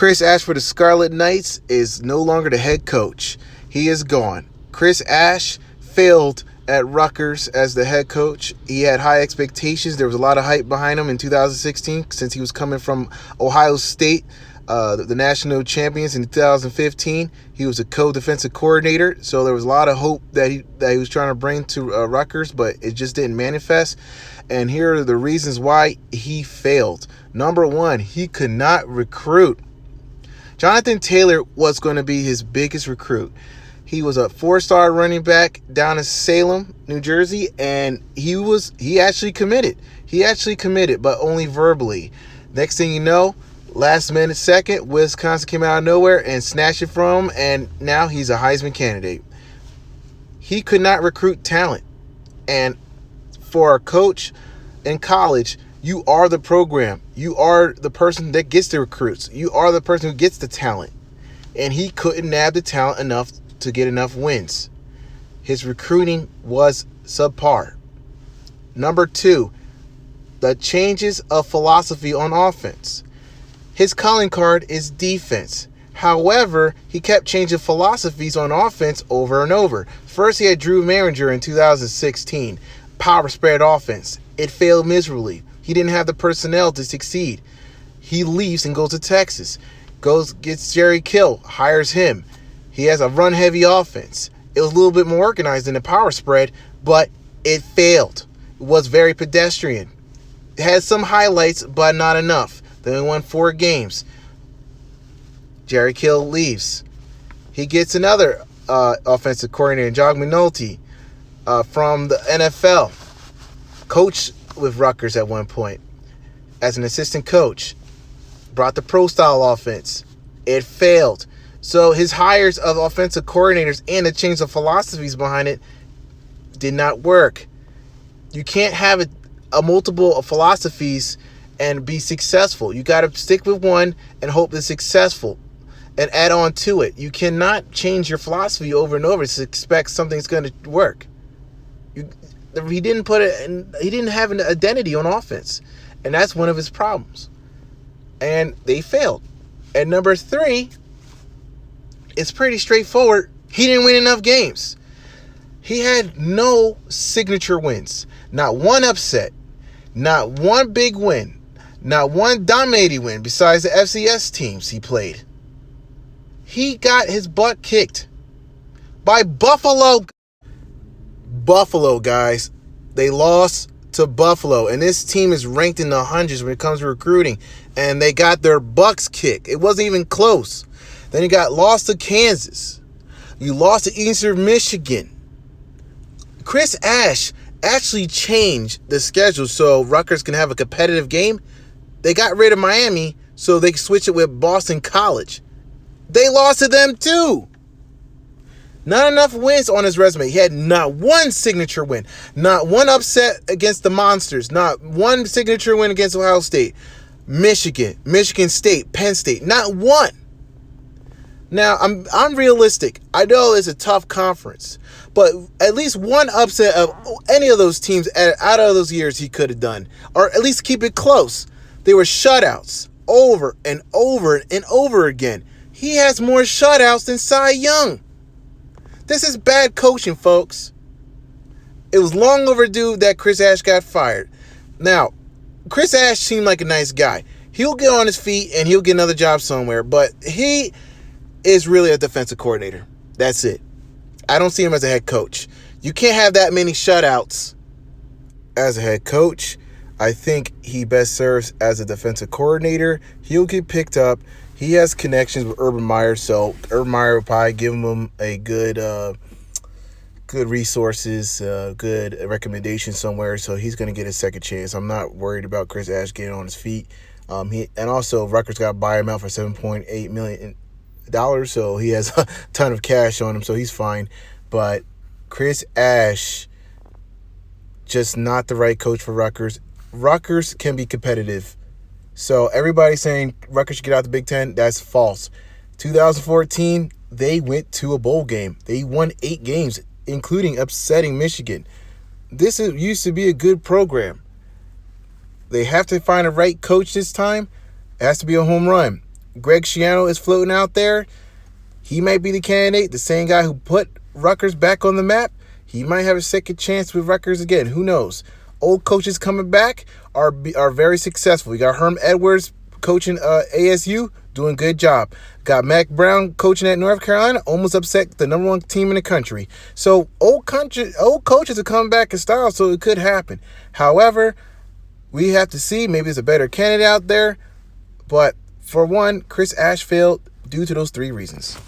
Chris Ash for the Scarlet Knights is no longer the head coach. He is gone. Chris Ash failed at Rutgers as the head coach. He had high expectations. There was a lot of hype behind him in 2016 since he was coming from Ohio State, the national champions in 2015. He was a co-defensive coordinator, so there was a lot of hope that he was trying to bring to Rutgers, but it just didn't manifest. And here are the reasons why he failed. Number one, he could not recruit. Jonathan Taylor was going to be his biggest recruit. He was a 4-star running back down in Salem, New Jersey, and he actually committed. But only verbally. Next thing you know, last minute second, Wisconsin came out of nowhere and snatched it from him, and now he's a Heisman candidate. He could not recruit talent. And for a coach in college, you are the program. You are the person that gets the recruits. You are the person who gets the talent. And he couldn't nab the talent enough to get enough wins. His recruiting was subpar. Number two, the changes of philosophy on offense. His calling card is defense. However, he kept changing philosophies on offense over and over. First, he had Drew Maringer in 2016. Power spread offense. It failed miserably. He didn't have the personnel to succeed. He leaves and goes to Texas. Gets Jerry Kill, hires him. He has a run-heavy offense. It was a little bit more organized than the power spread, but it failed. It was very pedestrian. It had some highlights, but not enough. They only won 4 games. Jerry Kill leaves. He gets another offensive coordinator, John McNulty, from the NFL. Coach with Rutgers at one point as an assistant coach. Brought the pro-style offense. It failed. So his hires of offensive coordinators and the change of philosophies behind it did not work. You can't have a multiple of philosophies and be successful. You got to stick with one and hope it's successful and add on to it. You cannot change your philosophy over and over to expect something's going to work. He didn't have an identity on offense, and that's one of his problems. And they failed. And number 3, it's pretty straightforward. He didn't win enough games. He had no signature wins. Not one upset. Not one big win. Not one dominating win besides the FCS teams he played. He got his butt kicked by Buffalo. Buffalo, guys. They lost to Buffalo, and this team is ranked in the hundreds when it comes to recruiting, and they got their butts kicked. It wasn't even close. Then you got lost to Kansas. You lost to Eastern Michigan. Chris Ash actually changed the schedule so Rutgers can have a competitive game. They got rid of Miami so they could switch it with Boston College. They lost to them too. Not enough wins on his resume. He had not one signature win. Not one upset against the Monsters. Not one signature win against Ohio State. Michigan State, Penn State. Not one. Now, I'm realistic. I know it's a tough conference. But at least one upset of any of those teams out of those years he could have done. Or at least keep it close. They were shutouts over and over and over again. He has more shutouts than Cy Young. This is bad coaching, folks. It was long overdue that Chris Ash got fired. Now, Chris Ash seemed like a nice guy. He'll get on his feet and he'll get another job somewhere, but he is really a defensive coordinator. That's it. I don't see him as a head coach. You can't have that many shutouts as a head coach. I think he best serves as a defensive coordinator. He'll get picked up. He has connections with Urban Meyer, so Urban Meyer will probably give him a good resources, good recommendation somewhere, so he's going to get a second chance. I'm not worried about Chris Ash getting on his feet. And also, Rutgers got to buy him out for $7.8 million, so he has a ton of cash on him, so he's fine. But Chris Ash, just not the right coach for Rutgers. Rutgers can be competitive. So everybody saying Rutgers should get out the Big Ten, that's false. 2014, they went to a bowl game. They won 8 games, including upsetting Michigan. This used to be a good program. They have to find a right coach this time. It has to be a home run. Greg Schiano is floating out there. He might be the candidate, the same guy who put Rutgers back on the map. He might have a second chance with Rutgers again. Who knows? Old coaches coming back are very successful. We got Herm Edwards coaching ASU, doing a good job. Got Mac Brown coaching at North Carolina, almost upset the number one team in the country. So old coaches are coming back in style, so it could happen. However, we have to see. Maybe there's a better candidate out there. But for one, Chris Ash failed due to those 3 reasons.